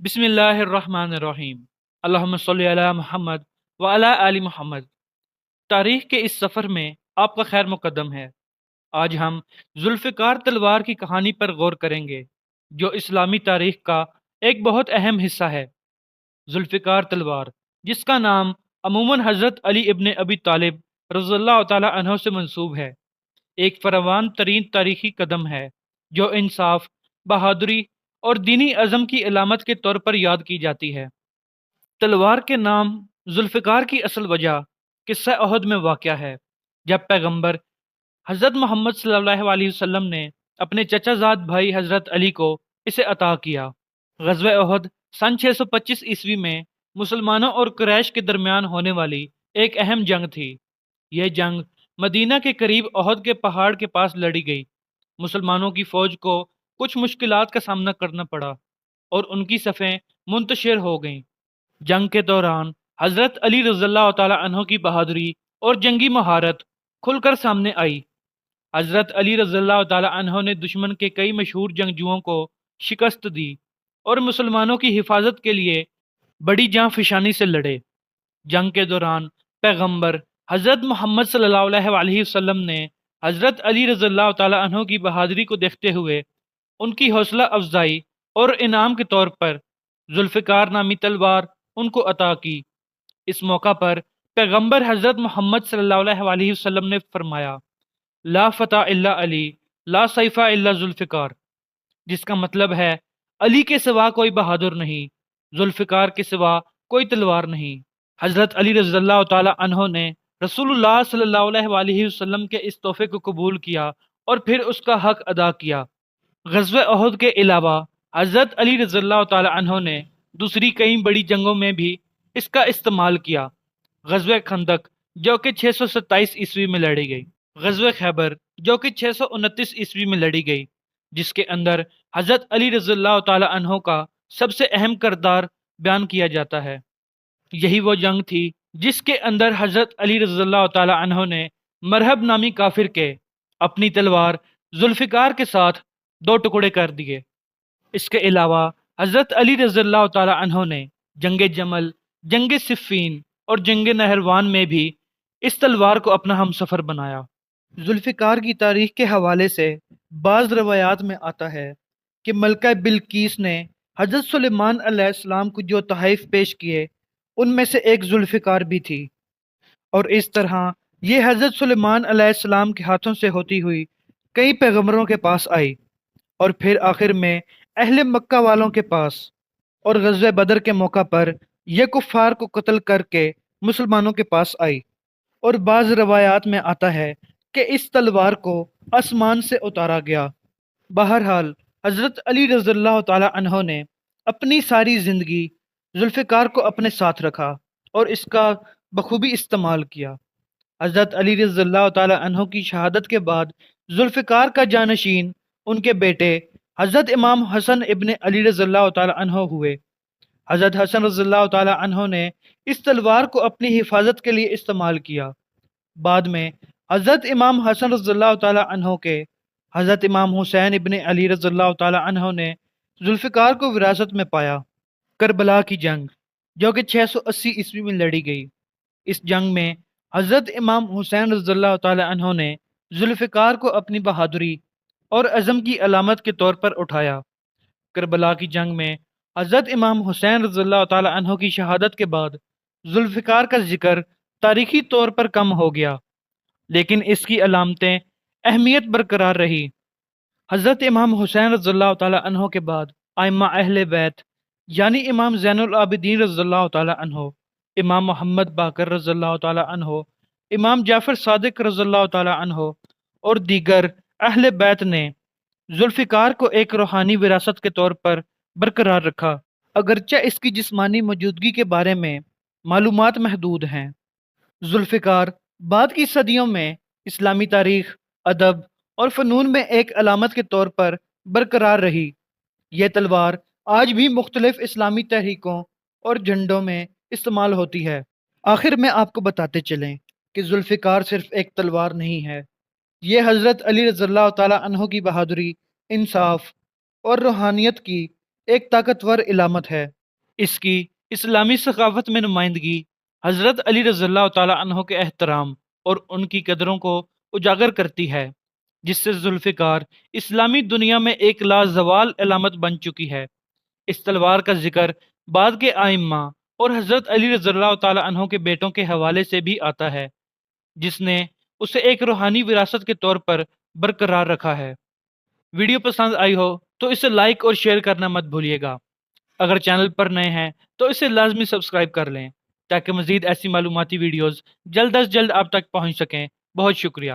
بسم اللہ الرحمن الرحیم۔ اللہم صلی علی محمد وعلی آل محمد۔ تاریخ کے اس سفر میں آپ کا خیر مقدم ہے۔ آج ہم ذوالفقار تلوار کی کہانی پر غور کریں گے، جو اسلامی تاریخ کا ایک بہت اہم حصہ ہے۔ ذوالفقار تلوار، جس کا نام عموماً حضرت علی ابن ابی طالب رضی اللہ تعالی عنہ سے منسوب ہے، ایک فراوان ترین تاریخی قدم ہے جو انصاف، بہادری اور دینی عزم کی علامت کے طور پر یاد کی جاتی ہے۔ تلوار کے نام ذوالفقار کی اصل وجہ قصہ احد میں واقع ہے، جب پیغمبر حضرت محمد صلی اللہ علیہ وسلم نے اپنے چچا زاد بھائی حضرت علی کو اسے عطا کیا۔ غزوہ احد سن 625 عیسوی میں مسلمانوں اور قریش کے درمیان ہونے والی ایک اہم جنگ تھی۔ یہ جنگ مدینہ کے قریب احد کے پہاڑ کے پاس لڑی گئی۔ مسلمانوں کی فوج کو کچھ مشکلات کا سامنا کرنا پڑا اور ان کی صفیں منتشر ہو گئیں۔ جنگ کے دوران حضرت علی رضی اللہ تعالی عنہ کی بہادری اور جنگی مہارت کھل کر سامنے آئی۔ حضرت علی رضی اللہ تعالی عنہ نے دشمن کے کئی مشہور جنگجوؤں کو شکست دی اور مسلمانوں کی حفاظت کے لیے بڑی جاں فشانی سے لڑے۔ جنگ کے دوران پیغمبر حضرت محمد صلی اللہ علیہ وسلم نے حضرت علی رضی اللہ تعالی عنہ کی بہادری کو دیکھتے ہوئے ان کی حوصلہ افزائی اور انعام کے طور پر ذوالفقار نامی تلوار ان کو عطا کی۔ اس موقع پر پیغمبر حضرت محمد صلی اللہ علیہ وسلم نے فرمایا، لا فتح الا علی، لا سیف الا ذوالفقار، جس کا مطلب ہے علی کے سوا کوئی بہادر نہیں، ذوالفقار کے سوا کوئی تلوار نہیں۔ حضرت علی رضی اللہ تعالی عنہ نے رسول اللہ صلی اللہ علیہ وسلم کے اس تحفے کو قبول کیا اور پھر اس کا حق ادا کیا۔ غزوہ احد کے علاوہ حضرت علی رضی اللہ تعالی عنہ نے دوسری کئی بڑی جنگوں میں بھی اس کا استعمال کیا۔ غزوہ خندق، جو کہ 627 عیسوی میں لڑی گئی۔ غزوہ خیبر، جو کہ 629 عیسوی میں لڑی گئی، جس کے اندر حضرت علی رضی اللہ تعالی عنہ کا سب سے اہم کردار بیان کیا جاتا ہے۔ یہی وہ جنگ تھی جس کے اندر حضرت علی رضی اللہ تعالی عنہ نے مرہب نامی کافر کے اپنی تلوار ذوالفقار کے ساتھ دو ٹکڑے کر دیے۔ اس کے علاوہ حضرت علی رضی اللہ تعالی عنہ نے جنگ جمل، جنگ صفین اور جنگ نہروان میں بھی اس تلوار کو اپنا ہم سفر بنایا۔ ذوالفقار کی تاریخ کے حوالے سے بعض روایات میں آتا ہے کہ ملکہ بلقیس نے حضرت سلیمان علیہ السلام کو جو تحائف پیش کیے ان میں سے ایک ذوالفقار بھی تھی، اور اس طرح یہ حضرت سلیمان علیہ السلام کے ہاتھوں سے ہوتی ہوئی کئی پیغمبروں کے پاس آئی اور پھر آخر میں اہل مکہ والوں کے پاس، اور غزوہ بدر کے موقع پر یہ کفار کو قتل کر کے مسلمانوں کے پاس آئی۔ اور بعض روایات میں آتا ہے کہ اس تلوار کو آسمان سے اتارا گیا۔ بہرحال حضرت علی رضی اللہ تعالی عنہ نے اپنی ساری زندگی ذوالفقار کو اپنے ساتھ رکھا اور اس کا بخوبی استعمال کیا۔ حضرت علی رضی اللہ تعالی عنہ کی شہادت کے بعد ذوالفقار کا جانشین ان کے بیٹے حضرت امام حسن ابن علی رضی اللہ تعالی عنہ ہوئے۔ حضرت حسن رضی اللہ تعالی عنہ نے اس تلوار کو اپنی حفاظت کے لیے استعمال کیا۔ بعد میں حضرت امام حسن رضی اللہ تعالی عنہ کے حضرت امام حسین ابن علی رضی اللہ تعالی عنہ نے ذوالفقار کو وراثت میں پایا۔ کربلا کی جنگ، جو کہ 680 عیسوی میں لڑی گئی، اس جنگ میں حضرت امام حسین رضی اللہ تعالی عنہ نے ذوالفقار کو اپنی بہادری اور عزم کی علامت کے طور پر اٹھایا۔ کربلا کی جنگ میں حضرت امام حسین رضی اللہ تعالی عنہ کی شہادت کے بعد ذوالفقار کا ذکر تاریخی طور پر کم ہو گیا، لیکن اس کی علامتیں اہمیت برقرار رہی۔ حضرت امام حسین رضی اللہ تعالی عنہ کے بعد ائمہ اہل بیت، یعنی امام زین العابدین رضی اللہ تعالی عنہ، امام محمد باقر رضی اللہ تعالی عنہ، امام جعفر صادق رضی اللہ تعالی عنہ اور دیگر اہل بیت نے ذوالفقار کو ایک روحانی وراثت کے طور پر برقرار رکھا، اگرچہ اس کی جسمانی موجودگی کے بارے میں معلومات محدود ہیں۔ ذوالفقار بعد کی صدیوں میں اسلامی تاریخ، ادب اور فنون میں ایک علامت کے طور پر برقرار رہی۔ یہ تلوار آج بھی مختلف اسلامی تحریکوں اور جھنڈوں میں استعمال ہوتی ہے۔ آخر میں آپ کو بتاتے چلیں کہ ذوالفقار صرف ایک تلوار نہیں ہے، یہ حضرت علی رضی اللہ تعالی عنہ کی بہادری، انصاف اور روحانیت کی ایک طاقتور علامت ہے۔ اس کی اسلامی ثقافت میں نمائندگی حضرت علی رضی اللہ تعالیٰ عنہ کے احترام اور ان کی قدروں کو اجاگر کرتی ہے، جس سے ذوالفقار اسلامی دنیا میں ایک لازوال علامت بن چکی ہے۔ اس تلوار کا ذکر بعد کے آئمہ اور حضرت علی رضی اللہ تعالیٰ عنہ کے بیٹوں کے حوالے سے بھی آتا ہے، جس نے اسے ایک روحانی وراثت کے طور پر برقرار رکھا ہے۔ ویڈیو پسند آئی ہو تو اسے لائک اور شیئر کرنا مت بھولیے گا۔ اگر چینل پر نئے ہیں تو اسے لازمی سبسکرائب کر لیں تاکہ مزید ایسی معلوماتی ویڈیوز جلد از جلد آپ تک پہنچ سکیں۔ بہت شکریہ۔